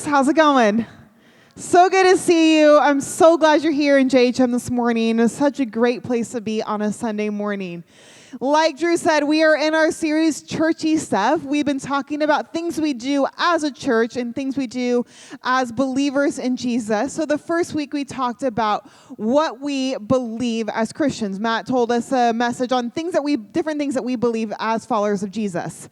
guys, how's it going? So good to see you. I'm so glad you're here in JHM this morning. It's such a great place to be on a Sunday morning. Like Drew said, we are in our series, Churchy Stuff. We've been talking about things we do as a church and things we do as believers in Jesus. So the first week we talked about what we believe as Christians. Matt told us a message on different things that we believe as followers of Jesus.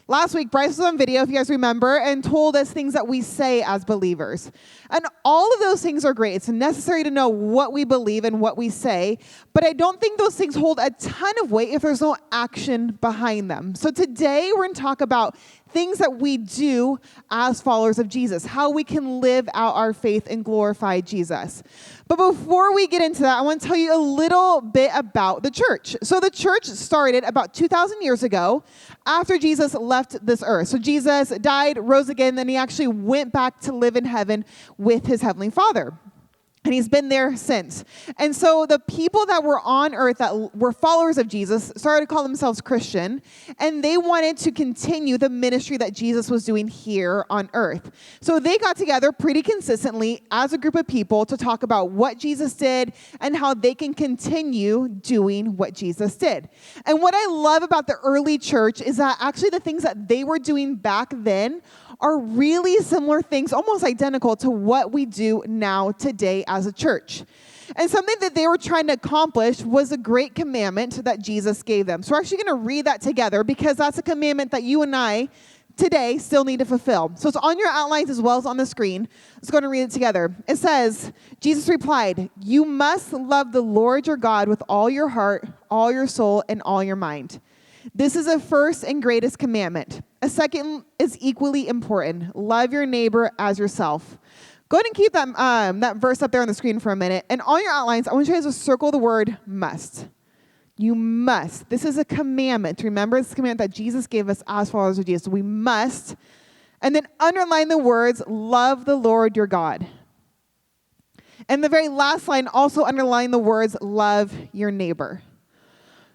Last week, Bryce was on video, if you guys remember, and told us things that we say as believers. And all of those things are great. It's necessary to know what we believe and what we say, but I don't think those things hold a ton of weight if there's no action behind them. So today, we're going to talk about things that we do as followers of Jesus, how we can live out our faith and glorify Jesus. But before we get into that, I want to tell you a little bit about the church. So the church started about 2,000 years ago after Jesus left this earth. So Jesus died, rose again, then he actually went back to live in heaven with his heavenly Father. And he's been there since. And so the people that were on earth that were followers of Jesus started to call themselves Christian, and they wanted to continue the ministry that Jesus was doing here on earth. So they got together pretty consistently as a group of people to talk about what Jesus did and how they can continue doing what Jesus did. And what I love about the early church is that actually the things that they were doing back then are really similar things, almost identical to what we do now today as a church. And something that they were trying to accomplish was a great commandment that Jesus gave them. So we're actually going to read that together because that's a commandment that you and I today still need to fulfill. So it's on your outlines as well as on the screen. Let's go and read it together. It says, Jesus replied, "You must love the Lord your God with all your heart, all your soul, and all your mind. This is the first and greatest commandment. A second is equally important. Love your neighbor as yourself." Go ahead and keep that verse up there on the screen for a minute. And on your outlines, I want you guys to circle the word must. You must. This is a commandment. Remember, this commandment that Jesus gave us as followers of Jesus. We must. And then underline the words, love the Lord your God. And the very last line, also underline the words, love your neighbor.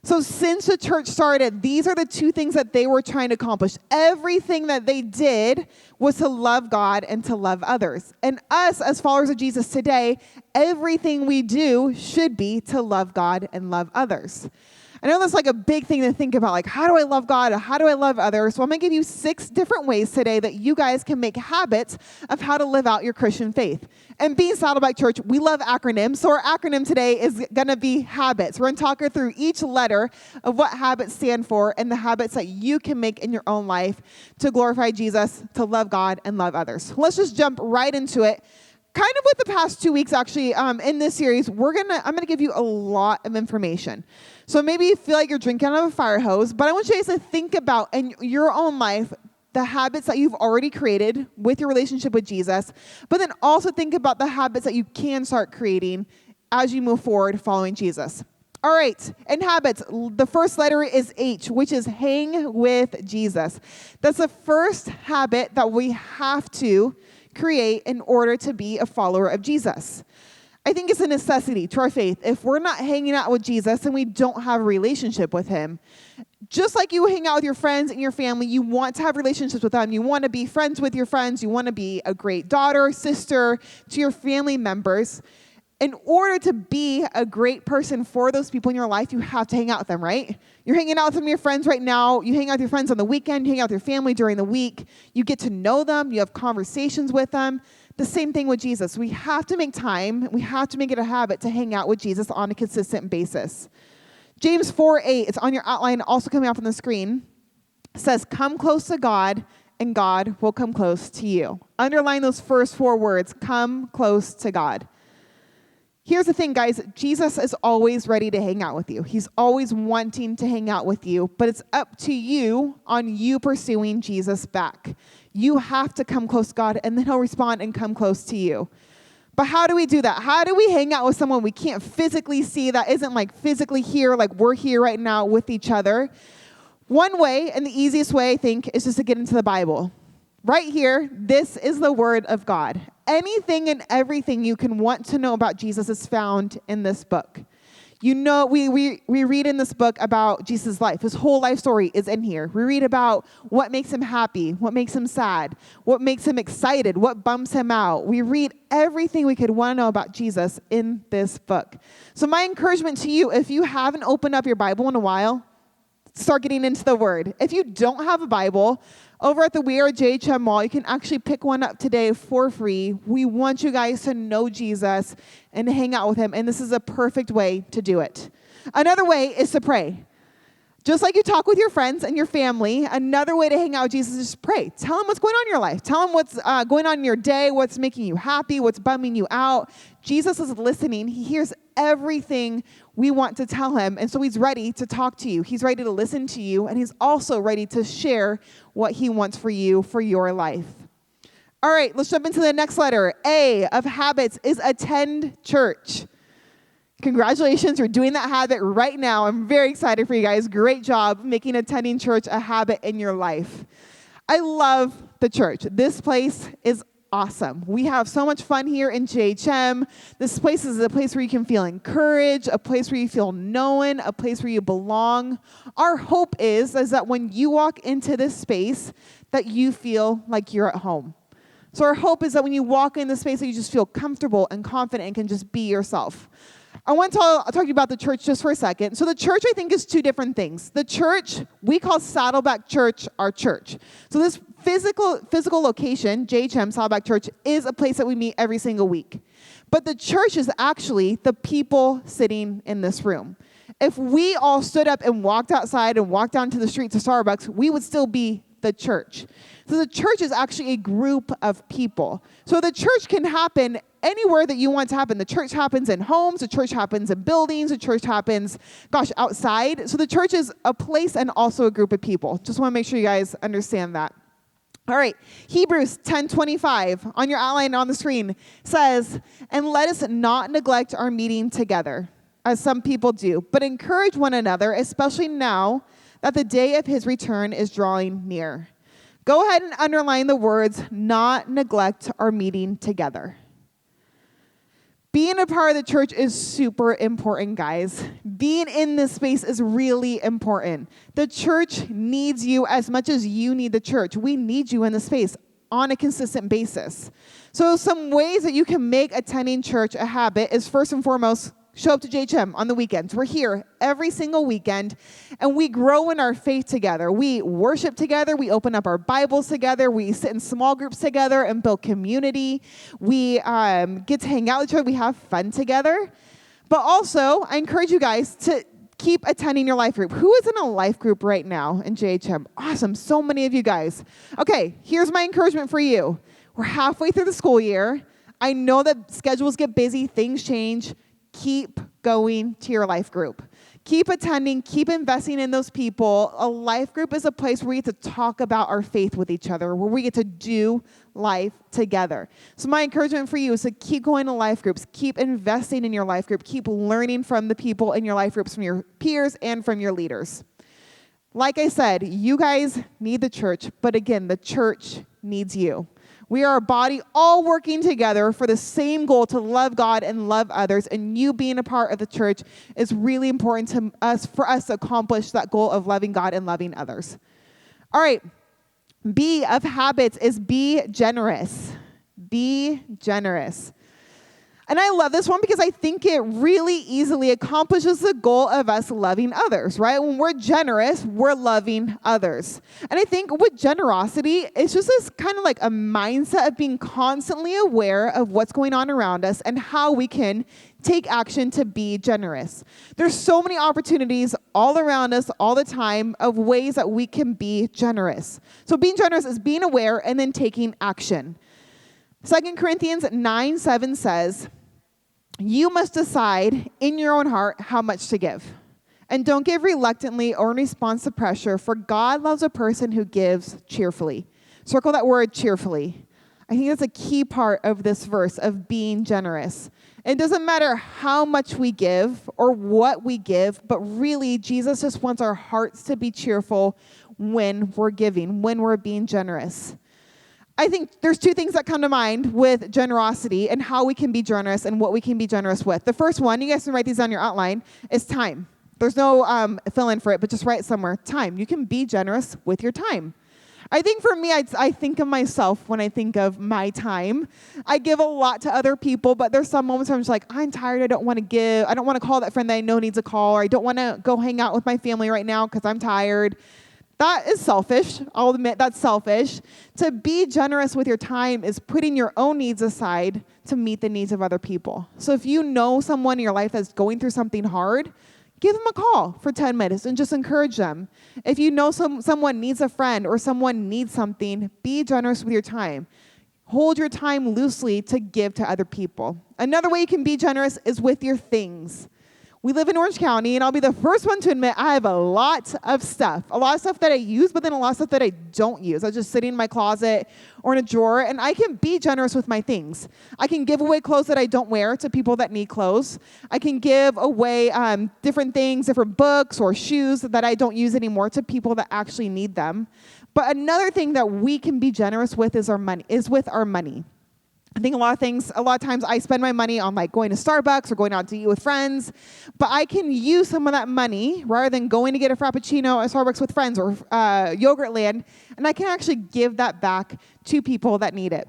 So since the church started, these are the two things that they were trying to accomplish. Everything that they did was to love God and to love others. And us, as followers of Jesus today, everything we do should be to love God and love others. I know that's like a big thing to think about, like, how do I love God? How do I love others? So I'm going to give you 6 different ways today that you guys can make habits of how to live out your Christian faith. And being Saddleback Church, we love acronyms. So our acronym today is going to be habits. We're going to talk through each letter of what habits stand for and the habits that you can make in your own life to glorify Jesus, to love God, and love others. Let's just jump right into it. Kind of with the past 2 weeks, actually, in this series, I'm gonna give you a lot of information. So maybe you feel like you're drinking out of a fire hose, but I want you guys to think about in your own life the habits that you've already created with your relationship with Jesus, but then also think about the habits that you can start creating as you move forward following Jesus. All right, and habits, the first letter is H, which is hang with Jesus. That's the first habit that we have to create in order to be a follower of Jesus. I think it's a necessity to our faith. If we're not hanging out with Jesus and we don't have a relationship with him, just like you hang out with your friends and your family, you want to have relationships with them. You want to be friends with your friends. You want to be a great daughter, sister to your family members. In order to be a great person for those people in your life, you have to hang out with them, right? You're hanging out with some of your friends right now. You hang out with your friends on the weekend. You hang out with your family during the week. You get to know them. You have conversations with them. The same thing with Jesus. We have to make time. We have to make it a habit to hang out with Jesus on a consistent basis. James 4:8, it's on your outline, also coming up on the screen, says, "Come close to God, and God will come close to you." Underline those first 4 words, come close to God. Here's the thing, guys. Jesus is always ready to hang out with you. He's always wanting to hang out with you, but it's up to you on you pursuing Jesus back. You have to come close to God, and then he'll respond and come close to you. But how do we do that? How do we hang out with someone we can't physically see, that isn't like physically here, like we're here right now with each other? One way, and the easiest way, I think, is just to get into the Bible. Right here, this is the Word of God. Anything and everything you can want to know about Jesus is found in this book. You know, we read in this book about Jesus' life. His whole life story is in here. We read about what makes him happy, what makes him sad, what makes him excited, what bumps him out. We read everything we could want to know about Jesus in this book. So my encouragement to you, if you haven't opened up your Bible in a while, start getting into the Word. If you don't have a Bible, over at the We Are JHM Mall, you can actually pick one up today for free. We want you guys to know Jesus and hang out with him, and this is a perfect way to do it. Another way is to pray. Just like you talk with your friends and your family, another way to hang out with Jesus is just pray. Tell him what's going on in your life. Tell him what's going on in your day, what's making you happy, what's bumming you out. Jesus is listening. He hears everything we want to tell him, and so he's ready to talk to you. He's ready to listen to you, and he's also ready to share what he wants for you for your life. All right, let's jump into the next letter. A of habits is attend church. Congratulations, you're doing that habit right now. I'm very excited for you guys. Great job making attending church a habit in your life. I love the church. This place is awesome. We have so much fun here in JHM. This place is a place where you can feel encouraged, a place where you feel known, a place where you belong. Our hope is that when you walk into this space, that you feel like you're at home. So our hope is that when you walk in this space, that you just feel comfortable and confident and can just be yourself. I want to talk to you about the church just for a second. So the church, I think, is two different things. The church, we call Saddleback Church our church. So this physical location, JHM Saddleback Church, is a place that we meet every single week. But the church is actually the people sitting in this room. If we all stood up and walked outside and walked down to the street to Starbucks, we would still be the church. So the church is actually a group of people. So the church can happen anywhere that you want to happen. The church happens in homes, the church happens in buildings, the church happens, outside. So the church is a place and also a group of people. Just want to make sure you guys understand that. All right, Hebrews 10:25 on your outline on the screen says, "And let us not neglect our meeting together, as some people do, but encourage one another, especially now that the day of his return is drawing near." Go ahead and underline the words, not neglect our meeting together. Being a part of the church is super important, guys. Being in this space is really important. The church needs you as much as you need the church. We need you in the space on a consistent basis. So some ways that you can make attending church a habit is, first and foremost, show up to JHM on the weekends. We're here every single weekend, and we grow in our faith together. We worship together. We open up our Bibles together. We sit in small groups together and build community. We get to hang out with each other. We have fun together. But also, I encourage you guys to keep attending your life group. Who is in a life group right now in JHM? Awesome. So many of you guys. Okay, here's my encouragement for you. We're halfway through the school year. I know that schedules get busy. Things change. Keep going to your life group. Keep attending, keep investing in those people. A life group is a place where we get to talk about our faith with each other, where we get to do life together. So my encouragement for you is to keep going to life groups, keep investing in your life group, keep learning from the people in your life groups, from your peers and from your leaders. Like I said, you guys need the church, but again, the church needs you. We are a body all working together for the same goal, to love God and love others. And you being a part of the church is really important to us, for us to accomplish that goal of loving God and loving others. All right. B of habits is be generous. Be generous. And I love this one because I think it really easily accomplishes the goal of us loving others, right? When we're generous, we're loving others. And I think with generosity, it's just this kind of like a mindset of being constantly aware of what's going on around us and how we can take action to be generous. There's so many opportunities all around us all the time of ways that we can be generous. So being generous is being aware and then taking action. 2 Corinthians 9:7 says, "You must decide in your own heart how much to give. And don't give reluctantly or in response to pressure, for God loves a person who gives cheerfully." Circle that word, cheerfully. I think that's a key part of this verse of being generous. It doesn't matter how much we give or what we give, but really Jesus just wants our hearts to be cheerful when we're giving, when we're being generous. I think there's two things that come to mind with generosity and how we can be generous and what we can be generous with. The first one, you guys can write these on your outline, is time. There's no fill in for it, but just write somewhere, time. You can be generous with your time. I think for me, I think of myself when I think of my time. I give a lot to other people, but there's some moments where I'm just like, I'm tired. I don't want to give. I don't want to call that friend that I know needs a call, or I don't want to go hang out with my family right now because I'm tired. That is selfish. I'll admit that's selfish. To be generous with your time is putting your own needs aside to meet the needs of other people. So if you know someone in your life that's going through something hard, give them a call for 10 minutes and just encourage them. If you know someone needs a friend or someone needs something, be generous with your time. Hold your time loosely to give to other people. Another way you can be generous is with your things. We live in Orange County, and I'll be the first one to admit I have a lot of stuff that I use, but then a lot of stuff that I don't use. I just sitting in my closet or in a drawer, and I can be generous with my things. I can give away clothes that I don't wear to people that need clothes. I can give away different things, different books or shoes that I don't use anymore to people that actually need them. But another thing that we can be generous with is with our money. I think a lot of times I spend my money on like going to Starbucks or going out to eat with friends, but I can use some of that money rather than going to get a Frappuccino at Starbucks with friends or Yogurtland, and I can actually give that back to people that need it.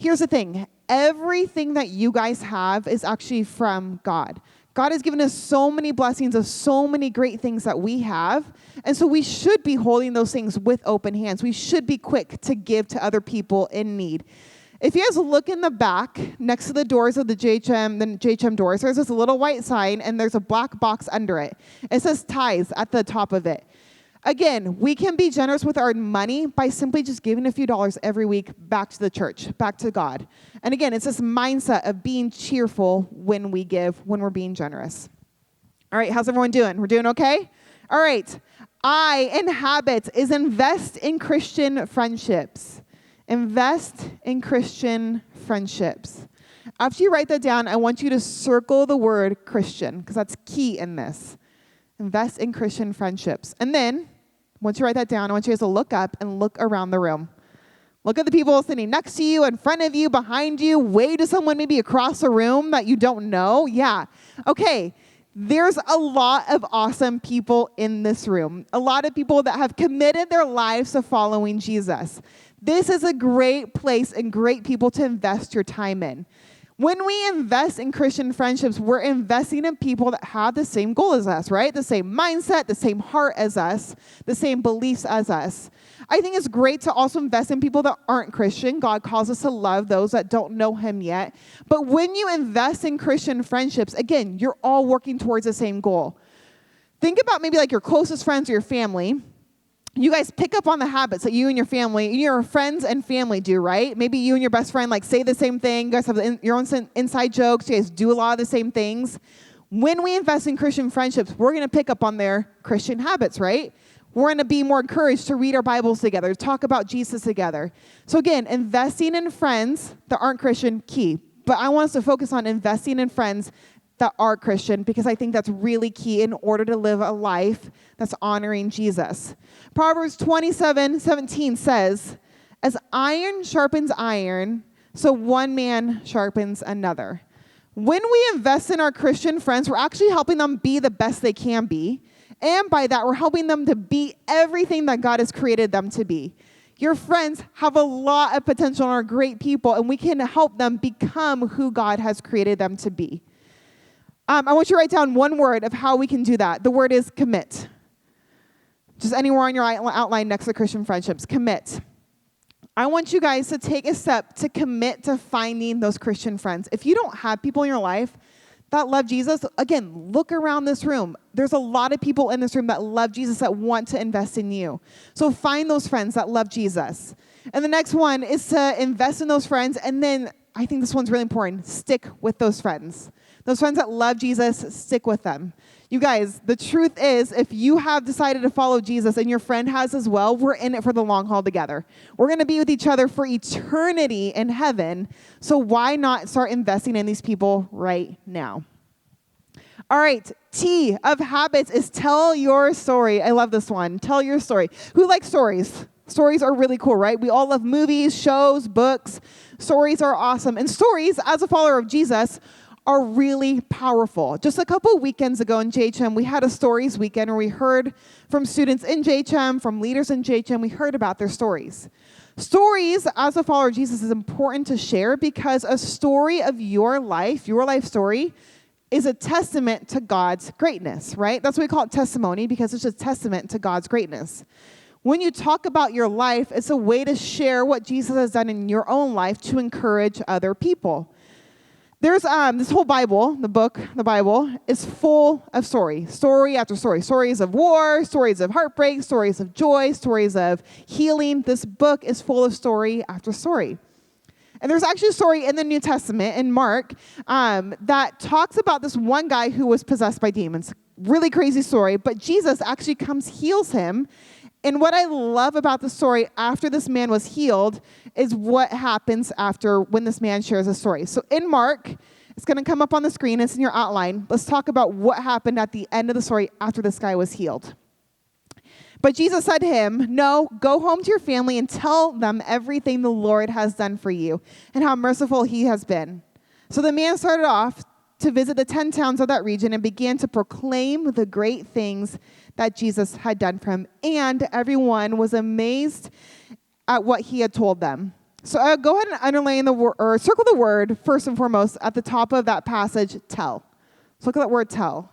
Here's the thing. Everything that you guys have is actually from God. God has given us so many blessings of so many great things that we have, and so we should be holding those things with open hands. We should be quick to give to other people in need. If you guys look in the back, next to the doors of the JHM doors, there's this little white sign, and there's a black box under it. It says tithes at the top of it. Again, we can be generous with our money by simply just giving a few dollars every week back to the church, back to God. And again, it's this mindset of being cheerful when we give, when we're being generous. All right, how's everyone doing? We're doing okay? All right. I in H.A.B.I.T.S is invest in Christian friendships. Invest in Christian friendships. After you write that down, I want you to circle the word Christian, because that's key in this. Invest in Christian friendships. And then, once you write that down, I want you guys to look up and look around the room. Look at the people sitting next to you, in front of you, behind you, wave to someone maybe across the room that you don't know. Yeah. Okay. There's a lot of awesome people in this room. A lot of people that have committed their lives to following Jesus. This is a great place and great people to invest your time in. When we invest in Christian friendships, we're investing in people that have the same goal as us, right? The same mindset, the same heart as us, the same beliefs as us. I think it's great to also invest in people that aren't Christian. God calls us to love those that don't know him yet. But when you invest in Christian friendships, again, you're all working towards the same goal. Think about maybe like your closest friends or your family. You guys pick up on the habits that you and your family, your friends and family do, right? Maybe you and your best friend like say the same thing. You guys have your own inside jokes. You guys do a lot of the same things. When we invest in Christian friendships, we're going to pick up on their Christian habits, right? We're going to be more encouraged to read our Bibles together, to talk about Jesus together. So again, investing in friends that aren't Christian, key. But I want us to focus on investing in friends that are Christian, because I think that's really key in order to live a life that's honoring Jesus. Proverbs 27:17 says, as iron sharpens iron, so one man sharpens another. When we invest in our Christian friends, we're actually helping them be the best they can be. And by that, we're helping them to be everything that God has created them to be. Your friends have a lot of potential and are great people, and we can help them become who God has created them to be. I want you to write down one word of how we can do that. The word is commit. Just anywhere on your outline next to Christian friendships, commit. I want you guys to take a step to commit to finding those Christian friends. If you don't have people in your life that love Jesus, again, look around this room. There's a lot of people in this room that love Jesus, that want to invest in you. So find those friends that love Jesus. And the next one is to invest in those friends, and then I think this one's really important. Stick with those friends. Those friends that love Jesus, stick with them. You guys, the truth is, if you have decided to follow Jesus and your friend has as well, we're in it for the long haul together. We're going to be with each other for eternity in heaven. So why not start investing in these people right now? All right, T of habits is tell your story. I love this one. Tell your story. Who likes stories? Stories are really cool, right? We all love movies, shows, books. Stories are awesome. And stories, as a follower of Jesus, are really powerful. Just a couple weekends ago in JHM, we had a stories weekend where we heard from students in JHM, from leaders in JHM, we heard about their stories. Stories, as a follower of Jesus, is important to share because a story of your life story, is a testament to God's greatness, right? That's why we call it testimony, because it's a testament to God's greatness. When you talk about your life, it's a way to share what Jesus has done in your own life to encourage other people. There's this whole Bible, the Bible, is full of story after story. Stories of war, stories of heartbreak, stories of joy, stories of healing. This book is full of story after story. And there's actually a story in the New Testament, in Mark, that talks about this one guy who was possessed by demons. Really crazy story, but Jesus actually comes, heals him. And what I love about the story after this man was healed is what happens after when this man shares a story. So in Mark, it's going to come up on the screen. It's in your outline. Let's talk about what happened at the end of the story after this guy was healed. But Jesus said to him, "No, go home to your family and tell them everything the Lord has done for you and how merciful he has been." So the man started off to visit the 10 towns of that region and began to proclaim the great things that Jesus had done for him. And everyone was amazed at what he had told them. So go ahead and underline the word, or circle the word, first and foremost, at the top of that passage, tell. So look at that word, tell.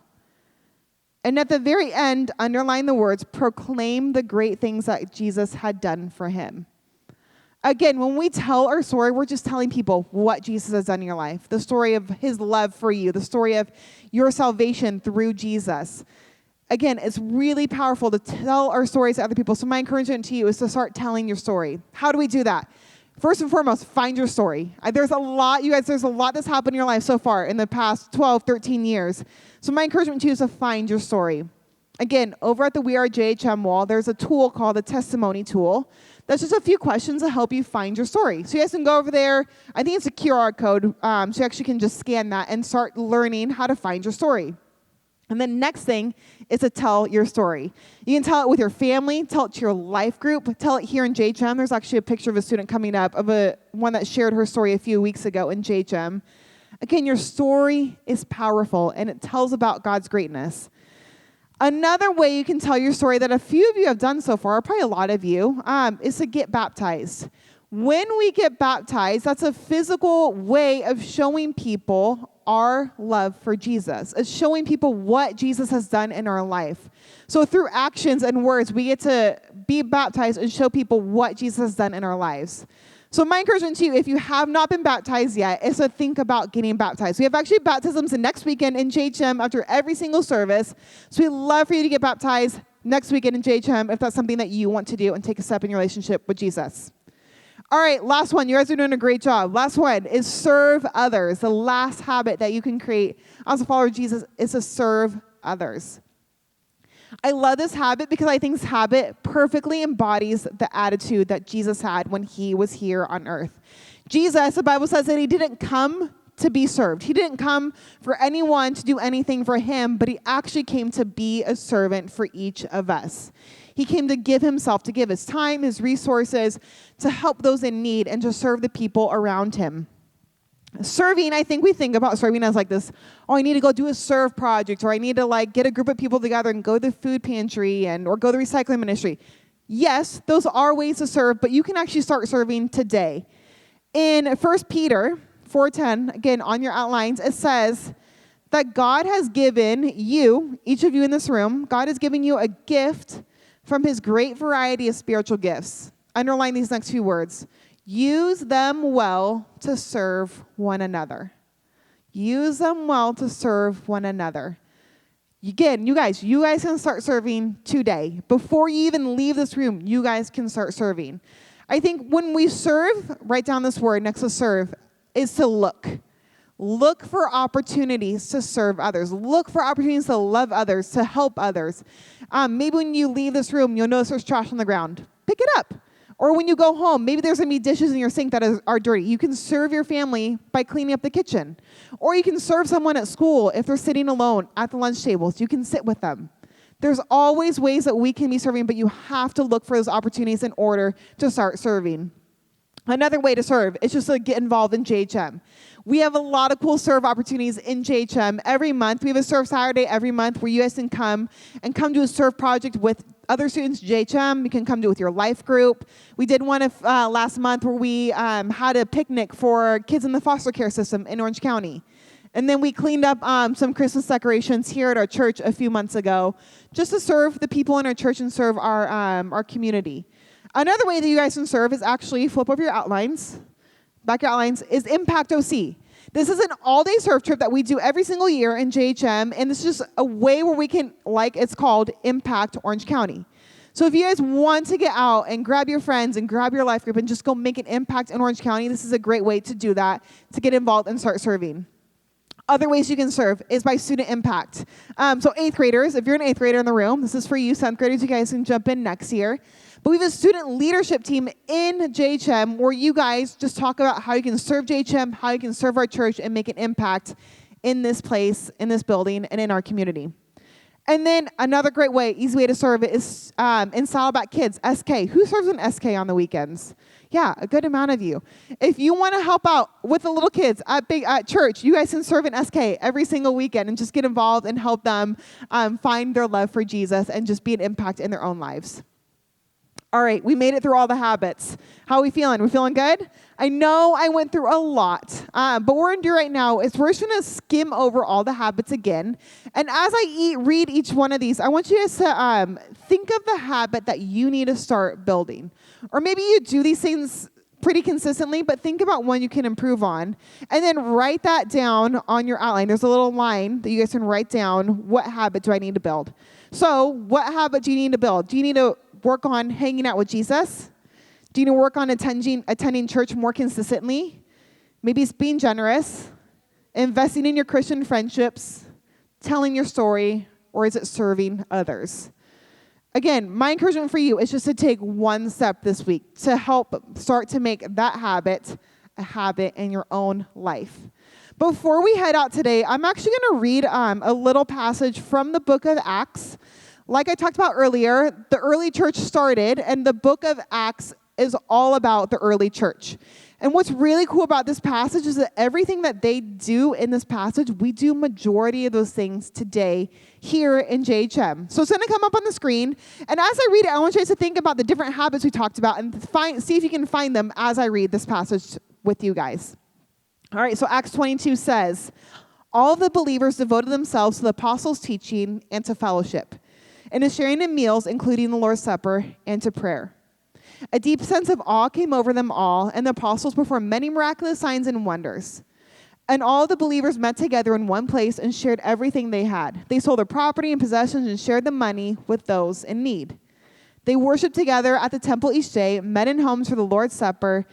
And at the very end, underline the words, proclaim the great things that Jesus had done for him. Again, when we tell our story, we're just telling people what Jesus has done in your life, the story of his love for you, the story of your salvation through Jesus. Again, it's really powerful to tell our stories to other people. So my encouragement to you is to start telling your story. How do we do that? First and foremost, find your story. There's a lot that's happened in your life so far in the past 12, 13 years. So my encouragement to you is to find your story. Again, over at the We Are JHM wall, there's a tool called the testimony tool. That's just a few questions to help you find your story. So you guys can go over there. I think it's a QR code, so you actually can just scan that and start learning how to find your story. And then next thing is to tell your story. You can tell it with your family, tell it to your life group, tell it here in JHM. There's actually a picture of a student coming up of one that shared her story a few weeks ago in JHM. Again, your story is powerful, and it tells about God's greatness. Another way you can tell your story that a few of you have done so far, probably a lot of you, is to get baptized. When we get baptized, that's a physical way of showing people our love for Jesus. It's showing people what Jesus has done in our life. So through actions and words, we get to be baptized and show people what Jesus has done in our lives. So my encouragement to you, if you have not been baptized yet, is to think about getting baptized. We have actually baptisms the next weekend in JHM after every single service. So we'd love for you to get baptized next weekend in JHM if that's something that you want to do and take a step in your relationship with Jesus. All right, last one. You guys are doing a great job. Last one is serve others. The last habit that you can create as a follower of Jesus is to serve others. I love this habit because I think this habit perfectly embodies the attitude that Jesus had when he was here on earth. Jesus, the Bible says that he didn't come to be served. He didn't come for anyone to do anything for him, but he actually came to be a servant for each of us. He came to give himself, to give his time, his resources, to help those in need, and to serve the people around him. Serving, I think we think about serving as like this, oh, I need to go do a serve project, or I need to like get a group of people together and go to the food pantry or go to the recycling ministry. Yes, those are ways to serve, but you can actually start serving today. In 1 Peter 4:10, again, on your outlines, it says that God has given you, each of you in this room, God has given you a gift from his great variety of spiritual gifts. Underline these next few words. Use them well to serve one another. Use them well to serve one another. Again, you guys can start serving today. Before you even leave this room, you guys can start serving. I think when we serve, write down this word next to serve, is to look. Look for opportunities to serve others. Look for opportunities to love others, to help others. Maybe when you leave this room, you'll notice there's trash on the ground. Pick it up. Or when you go home, maybe there's going to be dishes in your sink that are dirty. You can serve your family by cleaning up the kitchen. Or you can serve someone at school if they're sitting alone at the lunch tables. You can sit with them. There's always ways that we can be serving, but you have to look for those opportunities in order to start serving. Another way to serve is just to get involved in JHM. We have a lot of cool serve opportunities in JHM every month. We have a serve Saturday every month where you guys can come do a serve project with other students in JHM. You can come do it with your life group. We did one last month where we had a picnic for kids in the foster care system in Orange County. And then we cleaned up some Christmas decorations here at our church a few months ago just to serve the people in our church and serve our community. Another way that you guys can serve is actually flip over your outlines. Back your outlines is Impact OC. This is an all-day serve trip that we do every single year in JHM, and this is just a way where we can, it's called Impact Orange County. So if you guys want to get out and grab your friends and grab your life group and just go make an impact in Orange County, this is a great way to do that, to get involved and start serving. Other ways you can serve is by student impact. So 8th graders, if you're an 8th grader in the room, this is for you. 7th graders, you guys can jump in next year. But we have a student leadership team in JHM where you guys just talk about how you can serve JHM, how you can serve our church and make an impact in this place, in this building, and in our community. And then another great way, easy way to serve is in Saddleback Kids, SK. Who serves in SK on the weekends? Yeah, a good amount of you. If you want to help out with the little kids at church, you guys can serve in SK every single weekend and just get involved and help them find their love for Jesus and just be an impact in their own lives. All right, we made it through all the habits. How are we feeling? We feeling good? I know I went through a lot, but what we're going to do right now is we're just going to skim over all the habits again. And as I read each one of these, I want you guys to think of the habit that you need to start building. Or maybe you do these things pretty consistently, but think about one you can improve on. And then write that down on your outline. There's a little line that you guys can write down. What habit do I need to build? So what habit do you need to build? Do you need to work on hanging out with Jesus? Do you need to work on attending church more consistently? Maybe it's being generous, investing in your Christian friendships, telling your story, or is it serving others? Again, my encouragement for you is just to take one step this week to help start to make that habit a habit in your own life. Before we head out today, I'm actually going to read a little passage from the book of Acts. Like I talked about earlier, the early church started, and the book of Acts is all about the early church. And what's really cool about this passage is that everything that they do in this passage, we do majority of those things today here in JHM. So it's going to come up on the screen. And as I read it, I want you guys to think about the different habits we talked about and see if you can find them as I read this passage with you guys. All right, so Acts 22 says, all the believers devoted themselves to the apostles' teaching and to fellowship, and to sharing in meals, including the Lord's Supper, and to prayer. A deep sense of awe came over them all, and the apostles performed many miraculous signs and wonders. And all the believers met together in one place and shared everything they had. They sold their property and possessions and shared the money with those in need. They worshiped together at the temple each day, met in homes for the Lord's Supper,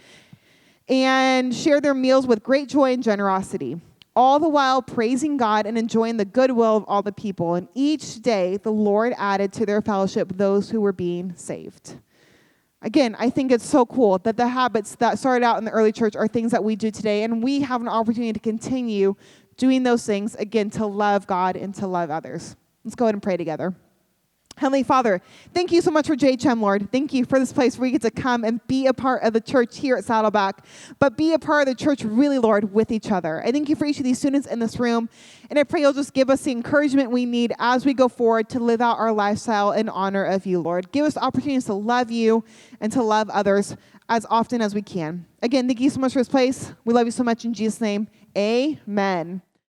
and shared their meals with great joy and generosity, all the while praising God and enjoying the goodwill of all the people. And each day the Lord added to their fellowship those who were being saved. Again, I think it's so cool that the habits that started out in the early church are things that we do today, and we have an opportunity to continue doing those things, again, to love God and to love others. Let's go ahead and pray together. Heavenly Father, thank you so much for JHM, Lord. Thank you for this place where we get to come and be a part of the church here at Saddleback, but be a part of the church really, Lord, with each other. I thank you for each of these students in this room, and I pray you'll just give us the encouragement we need as we go forward to live out our lifestyle in honor of you, Lord. Give us opportunities to love you and to love others as often as we can. Again, thank you so much for this place. We love you so much in Jesus' name. Amen.